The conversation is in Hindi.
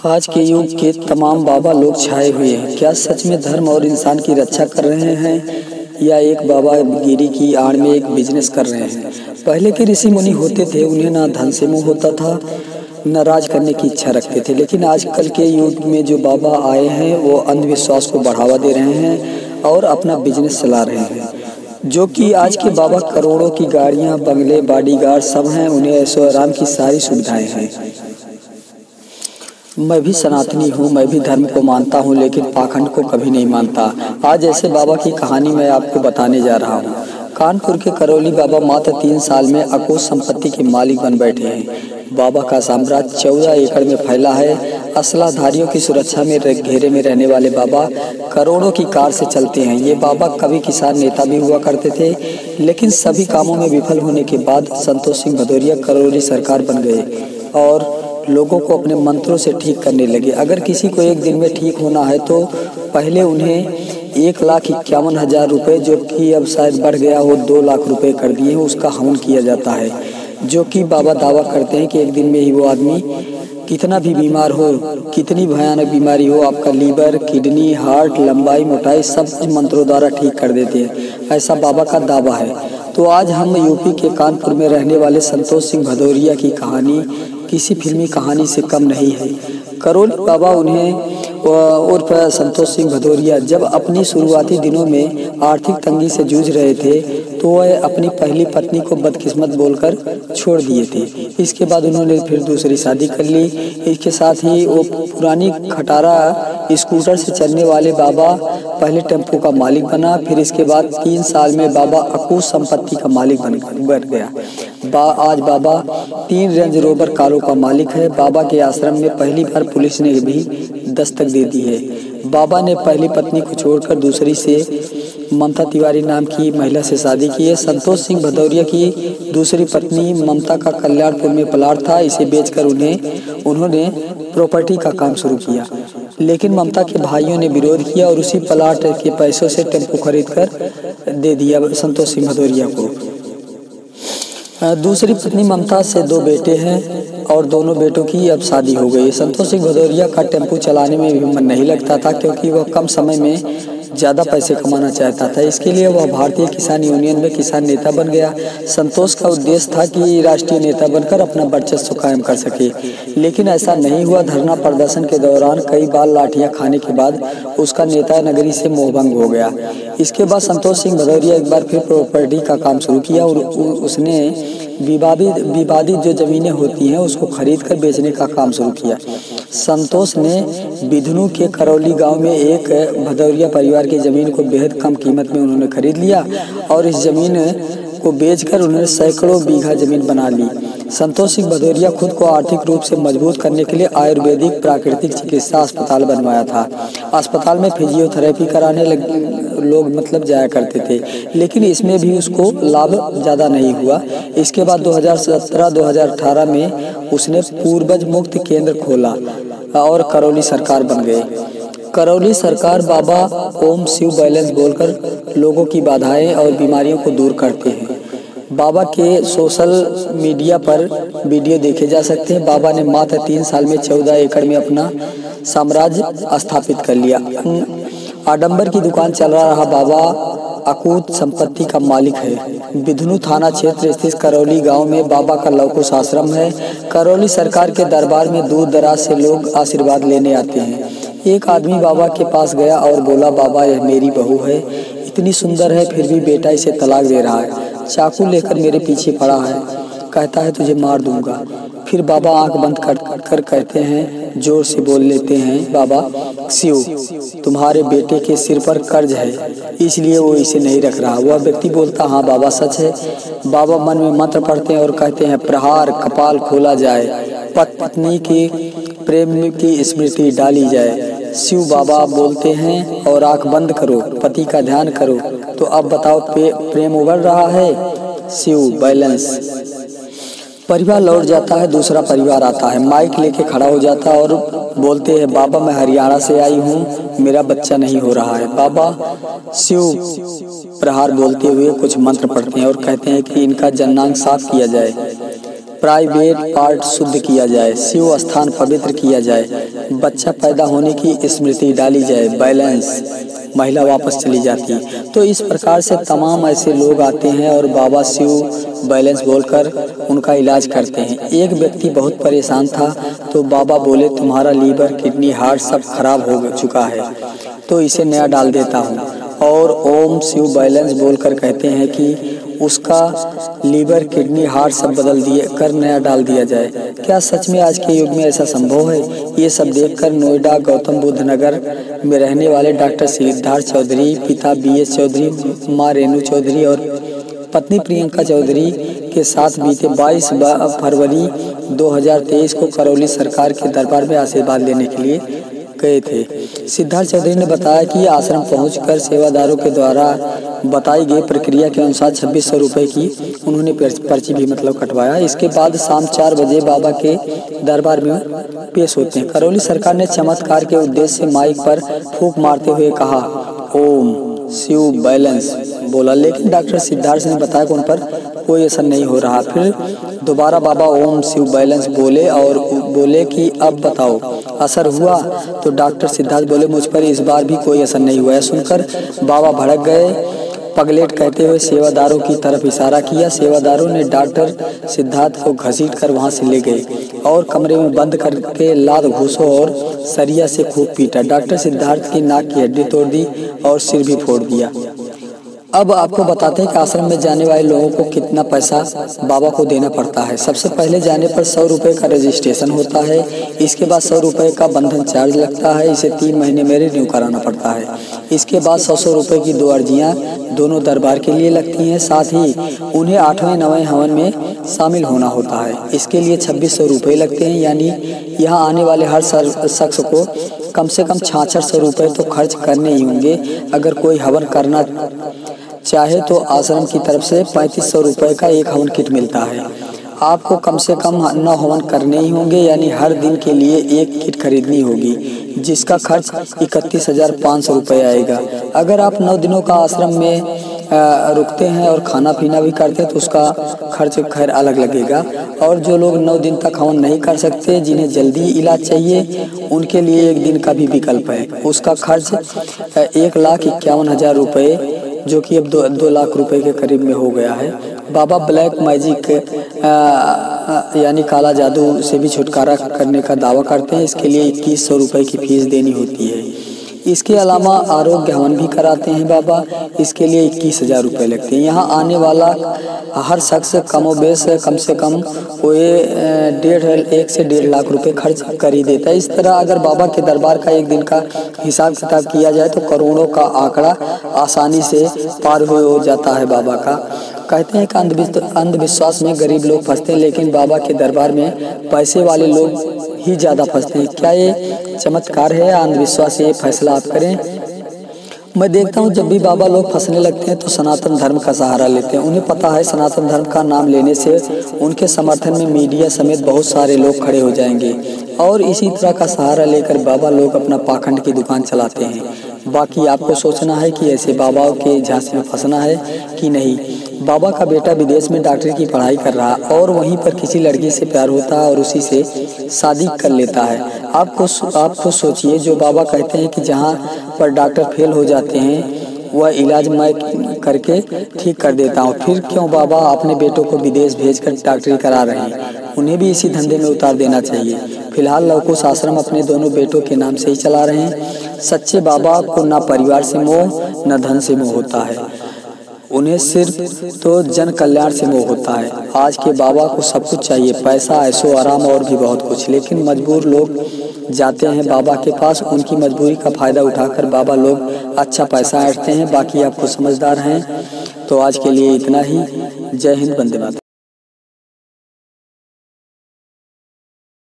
आज के युग के तमाम बाबा लोग छाए हुए हैं। क्या सच में धर्म और इंसान की रक्षा कर रहे हैं या एक बाबा गिरी की आड़ में एक बिजनेस कर रहे हैं? पहले के ऋषि मुनि होते थे, उन्हें ना धन से मोह होता था न राज करने की इच्छा रखते थे। लेकिन आजकल के युग में जो बाबा आए हैं वो अंधविश्वास को बढ़ावा दे रहे हैं और अपना बिजनेस चला रहे हैं। जो कि आज के बाबा करोड़ों की गाड़ियां, बंगले, बॉडीगार्ड सब हैं, उन्हें ऐशो आराम की सारी सुविधाएं हैं। मैं भी सनातनी हूँ, मैं भी धर्म को मानता हूँ, लेकिन पाखंड को कभी नहीं मानता। आज ऐसे बाबा की कहानी मैं आपको बताने जा रहा हूँ। कानपुर के करौली बाबा मात्र 3 साल में अकुत संपत्ति के मालिक बन बैठे हैं। बाबा का साम्राज्य 14 एकड़ में फैला है। असलाधारियों की सुरक्षा में घेरे में रहने वाले बाबा करोड़ों की कार से चलते हैं। ये बाबा कभी किसान नेता भी हुआ करते थे, लेकिन सभी कामों में विफल होने के बाद संतोष सिंह भदौरिया करौली सरकार बन गए और लोगों को अपने मंत्रों से ठीक करने लगे। अगर किसी को एक दिन में ठीक होना है तो पहले उन्हें 1,51,000 रुपये, जो कि अब शायद बढ़ गया हो 2 लाख रुपये कर दिए हैं, उसका हवन किया जाता है। जो कि बाबा दावा करते हैं कि एक दिन में ही वो आदमी कितना भी बीमार हो, कितनी भयानक बीमारी हो, आपका लीवर, किडनी, हार्ट, लंबाई, मोटाई सब कुछ मंत्रों द्वारा ठीक कर देते हैं। ऐसा बाबा का दावा है। तो आज हम यूपी के कानपुर में रहने वाले संतोष सिंह भदौरिया की कहानी किसी फिल्मी कहानी से कम नहीं है। करौली बाबा उन्हें उर्फ संतोष सिंह भदौरिया जब अपनी शुरुआती दिनों में आर्थिक तंगी से जूझ रहे थे तो वह अपनी पहली पत्नी को बदकिस्मत बोलकर छोड़ दिए थे। इसके बाद उन्होंने फिर दूसरी शादी कर ली। इसके साथ ही वो पुरानी खटारा स्कूटर से चलने वाले बाबा पहले टेम्पो का मालिक बना। फिर इसके बाद 3 साल में बाबा अकुत संपत्ति का मालिक बन गया। आज बाबा 3 रेंज रोवर कारों का मालिक है। बाबा के आश्रम में पहली बार पुलिस ने भी दस्तक दे दी है। बाबा ने पहली पत्नी को छोड़कर दूसरी से ममता तिवारी नाम की महिला से शादी की है। संतोष सिंह भदौरिया की दूसरी पत्नी ममता का कल्याणपुर में प्लाट था। इसे बेचकर उन्होंने प्रॉपर्टी का काम शुरू किया, लेकिन ममता के भाइयों ने विरोध किया और उसी प्लाट के पैसों से टेम्पो खरीद कर दे दिया संतोष सिंह भदौरिया को। दूसरी पत्नी ममता से 2 बेटे हैं और दोनों बेटों की अब शादी हो गई। संतोष सिंह भदौरिया का टेम्पो चलाने में भी मन नहीं लगता था, क्योंकि वह कम समय में ज़्यादा पैसे कमाना चाहता था। इसके लिए वह भारतीय किसान यूनियन में किसान नेता बन गया। संतोष का उद्देश्य था कि राष्ट्रीय नेता बनकर अपना वर्चस्व कायम कर सके, लेकिन ऐसा नहीं हुआ। धरना प्रदर्शन के दौरान कई बार लाठियां खाने के बाद उसका नेता नगरी से मोहभंग हो गया। इसके बाद संतोष सिंह भदौरिया एक बार फिर प्रॉपर्टी का काम शुरू किया और उसने विवादित जो ज़मीनें होती हैं उसको खरीद कर बेचने का काम शुरू किया। संतोष ने बिधनू के करौली गांव में एक भदौरिया परिवार की ज़मीन को बेहद कम कीमत में उन्होंने खरीद लिया और इस ज़मीन को बेचकर उन्होंने सैकड़ों बीघा ज़मीन बना ली। संतोष सिंह भदौरिया खुद को आर्थिक रूप से मजबूत करने के लिए आयुर्वेदिक प्राकृतिक चिकित्सा अस्पताल बनवाया था। अस्पताल में फिजियोथेरेपी कराने लोग जाया करते थे, लेकिन इसमें भी उसको लाभ ज़्यादा नहीं हुआ। इसके बाद 2017-2018 में उसने पूर्वज मुक्त केंद्र खोला और करौली सरकार बन गए। करौली सरकार बाबा ओम शिव बैलेंस बोलकर लोगों की बाधाएं और बीमारियों को दूर करते हैं। बाबा के सोशल मीडिया पर वीडियो देखे जा सकते हैं। बाबा ने मात्र 3 साल में 14 एकड़ में अपना साम्राज्य स्थापित कर लिया। आडंबर की दुकान चला रहा बाबा अकुत संपत्ति का मालिक है। बिधनू थाना क्षेत्र स्थित करौली गांव में बाबा का लवकुश आश्रम है। करौली सरकार के दरबार में दूर दराज से लोग आशीर्वाद लेने आते हैं। एक आदमी बाबा के पास गया और बोला, बाबा यह मेरी बहू है, इतनी सुंदर है, फिर भी बेटा इसे तलाक दे रहा है, चाकू लेकर मेरे पीछे पड़ा है, कहता है तुझे मार दूंगा। फिर बाबा आंख बंद कर कहते हैं, जोर से बोल लेते हैं, बाबा शिव तुम्हारे बेटे के सिर पर कर्ज है, इसलिए वो इसे नहीं रख रहा। वह व्यक्ति बोलता, हाँ बाबा सच है। बाबा मन में मंत्र पढ़ते हैं और कहते हैं, प्रहार कपाल खोला जाए, पत्नी की प्रेम की स्मृति डाली जाए। शिव बाबा बोलते हैं, और आंख बंद करो, पति का ध्यान करो। तो अब बताओ प्रेम उभर रहा है? शिव बैलेंस। परिवार लौट जाता है, दूसरा परिवार आता है, माइक लेके खड़ा हो जाता है और बोलते हैं, बाबा मैं हरियाणा से आई हूँ, मेरा बच्चा नहीं हो रहा है। बाबा शिव प्रहार बोलते हुए कुछ मंत्र पढ़ते हैं और कहते हैं कि इनका जननांग साफ किया जाए। प्राइवेट पार्ट शुद्ध किया जाए, शिव स्थान पवित्र किया जाए, बच्चा पैदा होने की स्मृति डाली जाए, बैलेंस, महिला वापस चली जाती है। तो इस प्रकार से तमाम ऐसे लोग आते हैं और बाबा शिव बैलेंस बोलकर उनका इलाज करते हैं। एक व्यक्ति बहुत परेशान था तो बाबा बोले तुम्हारा लीवर, किडनी, हार्ट सब खराब हो चुका है तो इसे नया डाल देता हूँ, और ओम शिव बैलेंस बोलकर कहते हैं कि उसका लीवर, किडनी, हार्ट सब बदल दिए कर नया डाल दिया जाए। क्या सच में आज के युग में ऐसा संभव है? ये सब देखकर नोएडा गौतम बुद्ध नगर में रहने वाले डॉक्टर सिद्धार्थ चौधरी, पिता BS चौधरी, माँ रेणु चौधरी और पत्नी प्रियंका चौधरी के साथ बीते 22 फरवरी 2023 को करौली सरकार के दरबार में आशीर्वाद लेने के लिए गए थे। सिद्धार्थ चौधरी ने बताया कि आश्रम पहुंचकर सेवादारों के द्वारा बताई गई प्रक्रिया के अनुसार 2600 रुपये की उन्होंने पर्ची भी कटवाया। इसके बाद शाम 4 बजे बाबा के दरबार में पेश होते हैं। करौली सरकार ने चमत्कार के उद्देश्य से माइक पर फूंक मारते हुए कहा ओम शिव बैलेंस बोला, लेकिन डॉक्टर सिद्धार्थ ने बताया कि उन पर कोई असर नहीं हो रहा। फिर दोबारा बाबा ओम शिव बैलेंस बोले और बोले कि अब बताओ असर हुआ? तो डॉक्टर सिद्धार्थ बोले मुझ पर इस बार भी कोई असर नहीं हुआ। सुनकर बाबा भड़क गए। पगलेट कहते हुए सेवादारों की तरफ इशारा किया। सेवादारों ने डॉक्टर सिद्धार्थ को घसीट कर वहां से ले गए और कमरे में बंद करके लात घूसों और सरिया से खूब पीटा। डॉक्टर सिद्धार्थ की नाक की हड्डी तोड़ दी और सिर भी फोड़ दिया। अब आपको बताते हैं कि आश्रम में जाने वाले लोगों को कितना पैसा बाबा को देना पड़ता है। सबसे पहले जाने पर 100 रुपये का रजिस्ट्रेशन होता है। इसके बाद 100 रुपये का बंधन चार्ज लगता है। इसे 3 महीने में रिन्यू कराना पड़ता है। इसके बाद 100 रुपये की 2 अर्जियाँ दोनों दरबार के लिए लगती हैं। साथ ही उन्हें 8वें 9वें हवन में शामिल होना होता है। इसके लिए 2600 रुपये लगते हैं। यानी यहाँ आने वाले हर शख्स को कम से कम 6600 रुपये तो खर्च करने ही होंगे। अगर कोई हवन करना चाहे तो आश्रम की तरफ से 3500 रुपये का एक हवन किट मिलता है। आपको कम से कम 9 हवन करने ही होंगे, यानी हर दिन के लिए एक किट खरीदनी होगी, जिसका खर्च 31,500 रुपये आएगा। अगर आप 9 दिनों का आश्रम में रुकते हैं और खाना पीना भी करते हैं तो उसका खर्च खैर अलग लगेगा। और जो लोग 9 दिन तक हवन नहीं कर सकते, जिन्हें जल्दी इलाज चाहिए, उनके लिए 1 दिन का भी विकल्प है। उसका खर्च 1,51,000 रुपये, जो कि अब 2 लाख रुपए के करीब में हो गया है। बाबा ब्लैक मैजिक यानी काला जादू से भी छुटकारा करने का दावा करते हैं। इसके लिए 2100 रुपये की फीस देनी होती है। इसके अलावा आरोग्य हवन भी कराते हैं बाबा। इसके लिए 21,000 रुपये लगते हैं। यहाँ आने वाला हर शख्स कमोबेश कम से कम 1 से 1.5 लाख रुपए खर्च कर ही देता है। इस तरह अगर बाबा के दरबार का एक दिन का हिसाब किताब किया जाए तो करोड़ों का आंकड़ा आसानी से पार हो जाता है बाबा का। कहते हैं कि अंधविश्वास में गरीब लोग फंसते हैं, लेकिन बाबा के दरबार में पैसे वाले लोग ही ज़्यादा फंसते हैं। क्या ये चमत्कार है या अंधविश्वास? ये फैसला आप करें। मैं देखता हूँ जब भी बाबा लोग फंसने लगते हैं तो सनातन धर्म का सहारा लेते हैं। उन्हें पता है सनातन धर्म का नाम लेने से उनके समर्थन में मीडिया समेत बहुत सारे लोग खड़े हो जाएंगे, और इसी तरह का सहारा लेकर बाबा लोग अपना पाखंड की दुकान चलाते हैं। बाकी आपको सोचना है कि ऐसे बाबाओं के झांसे में फंसना है कि नहीं। बाबा का बेटा विदेश में डॉक्टरी की पढ़ाई कर रहा है और वहीं पर किसी लड़की से प्यार होता है और उसी से शादी कर लेता है। आप सोचिए, जो बाबा कहते हैं कि जहाँ पर डॉक्टर फेल हो जाते हैं वह इलाज मैं करके ठीक कर देता हूँ, फिर क्यों बाबा अपने बेटों को विदेश भेजकर डॉक्टरी करा रहे हैं? उन्हें भी इसी धंधे में उतार देना चाहिए। फिलहाल लवकुश आश्रम अपने दोनों बेटों के नाम से ही चला रहे हैं। सच्चे बाबा को न परिवार से मोह न धन से मोह होता है, उन्हें सिर्फ तो जन कल्याण से मोह होता है। आज के बाबा को सब कुछ चाहिए, पैसा, ऐशो आराम और भी बहुत कुछ, लेकिन मजबूर लोग जाते हैं बाबा के पास। उनकी मजबूरी का फायदा उठाकर बाबा लोग अच्छा पैसा ऐंठते हैं। बाकी आपको समझदार हैं। तो आज के लिए इतना ही। जय हिंद, वंदे मातरम।